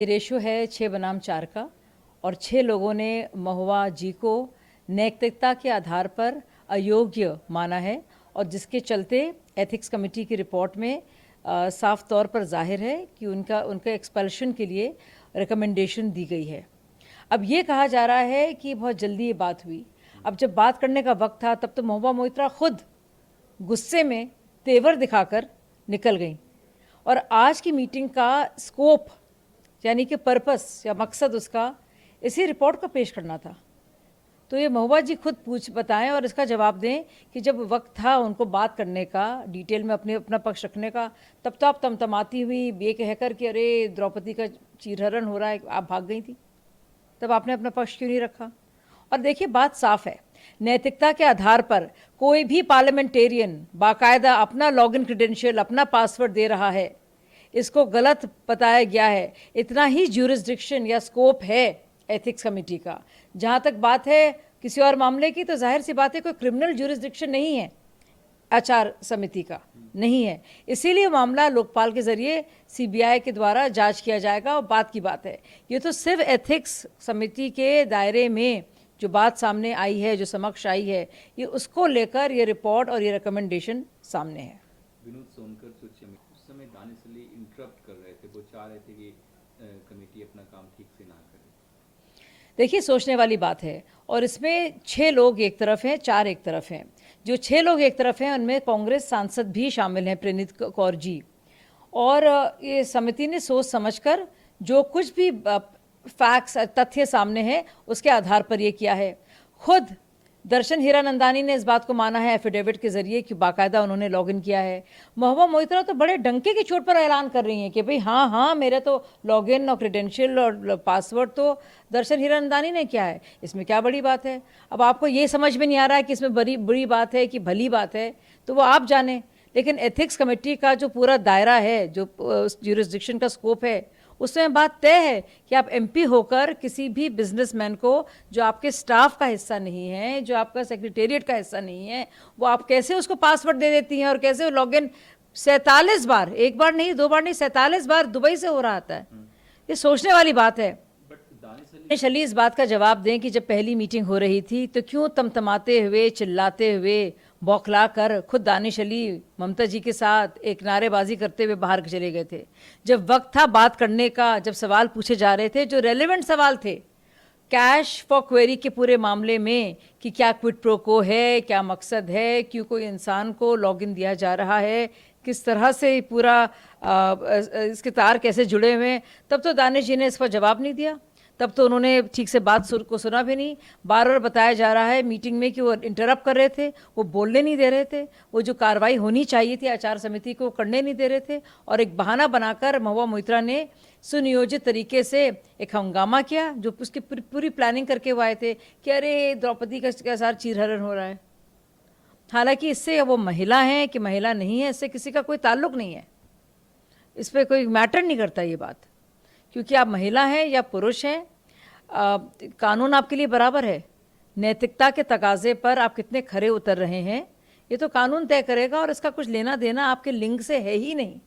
ये रेशो है 6 बनाम 4 का और 6 लोगों ने महुआ जी को नैतिकता के आधार पर अयोग्य माना है और जिसके चलते एथिक्स कमेटी की रिपोर्ट में साफ तौर पर जाहिर है कि उनका एक्सपल्शन के लिए रिकमेंडेशन दी गई है। अब ये कहा जा रहा है कि बहुत जल्दी ये बात हुई। अब जब बात करने का वक्त था तब तो महुआ मोइत्रा खुद गुस्से में तेवर दिखाकर निकल गई और आज की मीटिंग का स्कोप यानी कि पर्पस या मकसद उसका इसी रिपोर्ट को पेश करना था। तो ये महुआ जी खुद बताएं और इसका जवाब दें कि जब वक्त था उनको बात करने का, डिटेल में अपना पक्ष रखने का, तब तो आप तमतमाती हुई ये कहकर कि अरे द्रौपदी का चीरहरण हो रहा है, आप भाग गई थी। तब आपने अपना पक्ष क्यों नहीं रखा? और देखिए बात साफ है, नैतिकता के आधार पर कोई भी पार्लियामेंटेरियन बाकायदा अपना लॉगिन क्रेडेंशियल, अपना पासवर्ड दे रहा है, इसको गलत बताया गया है। इतना ही ज्यूरिसडिक्शन या स्कोप है एथिक्स कमेटी का। जहाँ तक बात है किसी और मामले की, तो जाहिर सी बात है कोई क्रिमिनल ज्यूरिसडिक्शन नहीं है, आचार समिति का नहीं है। इसीलिए मामला लोकपाल के जरिए सीबीआई के द्वारा जांच किया जाएगा। और बात की बात है, ये तो सिर्फ एथिक्स समिति के दायरे में जो बात सामने आई है, जो समक्ष आई है, ये उसको लेकर ये रिपोर्ट और ये रिकमेंडेशन सामने है। विनोद सोनकर उस समय दानिश अली इंटरप्ट कर रहे थे, वो चाह रहे थे कि कमेटी अपना काम ठीक से ना करे। देखिए सोचने वाली बात है और इसमें 6 लोग एक तरफ हैं, 4 एक तरफ हैं। जो 6 लोग एक तरफ हैं उनमें कांग्रेस सांसद भी शामिल हैं, प्रणीत कौर जी। और ये समिति ने सोच समझकर जो कुछ भी फैक्ट्स तथ्य सामने हैं उसके आधार पर ये किया है। खुद दर्शन हीरानंदानी ने इस बात को माना है एफिडेविट के जरिए कि बाकायदा उन्होंने लॉगिन किया है। महुआ मोइत्रा तो बड़े डंके की चोट पर ऐलान कर रही हैं कि भाई हाँ मेरे तो लॉगिन और क्रेडेंशियल और पासवर्ड तो दर्शन हीरानंदानी ने किया है, इसमें क्या बड़ी बात है। अब आपको ये समझ में नहीं आ रहा है कि इसमें बड़ी बुरी बात है कि भली बात है, तो वो आप जाने। लेकिन एथिक्स कमेटी का जो पूरा दायरा है, जो ज्यूरिसडिक्शन का स्कोप है, उसमें बात तय है कि आप एमपी होकर किसी भी बिजनेसमैन को जो आपके स्टाफ का हिस्सा नहीं है, जो आपका सेक्रेटेरिएट का हिस्सा नहीं है, वो आप कैसे उसको पासवर्ड दे देती हैं और कैसे वो लॉगिन 47 बार, एक बार नहीं 2 बार नहीं 47 बार दुबई से हो रहा था। ये सोचने वाली बात है। दानिश अली इस बात का जवाब दें कि जब पहली मीटिंग हो रही थी तो क्यों तमतमाते हुए, चिल्लाते हुए, बौखला कर खुद दानिश अली ममता जी के साथ एक नारेबाजी करते हुए बाहर चले गए थे। जब वक्त था बात करने का, जब सवाल पूछे जा रहे थे जो रेलेवेंट सवाल थे कैश फॉर क्वेरी के पूरे मामले में कि क्या क्विड प्रो को है, क्या मकसद है, क्यों कोई इंसान को लॉगिन दिया जा रहा है, किस तरह से पूरा इसके तार कैसे जुड़े हुए हैं, तब तो दानिश जी ने इस पर जवाब नहीं दिया। तब तो उन्होंने ठीक से बात को सुना भी नहीं। बार बार बताया जा रहा है मीटिंग में कि वो इंटरप्ट कर रहे थे, वो बोलने नहीं दे रहे थे, वो जो कार्रवाई होनी चाहिए थी आचार समिति को करने नहीं दे रहे थे। और एक बहाना बनाकर महुआ मोइत्रा ने सुनियोजित तरीके से एक हंगामा किया, जो उसकी पूरी प्लानिंग करके वो आए थे कि अरे द्रौपदी का साथ चीरहरण हो रहा है। हालांकि इससे वो महिला हैं कि महिला नहीं है, इससे किसी का कोई ताल्लुक नहीं है, इस पर कोई मैटर नहीं करता ये बात, क्योंकि आप महिला हैं या पुरुष हैं, कानून आपके लिए बराबर है। नैतिकता के तकाजे पर आप कितने खरे उतर रहे हैं ये तो कानून तय करेगा और इसका कुछ लेना देना आपके लिंग से है ही नहीं।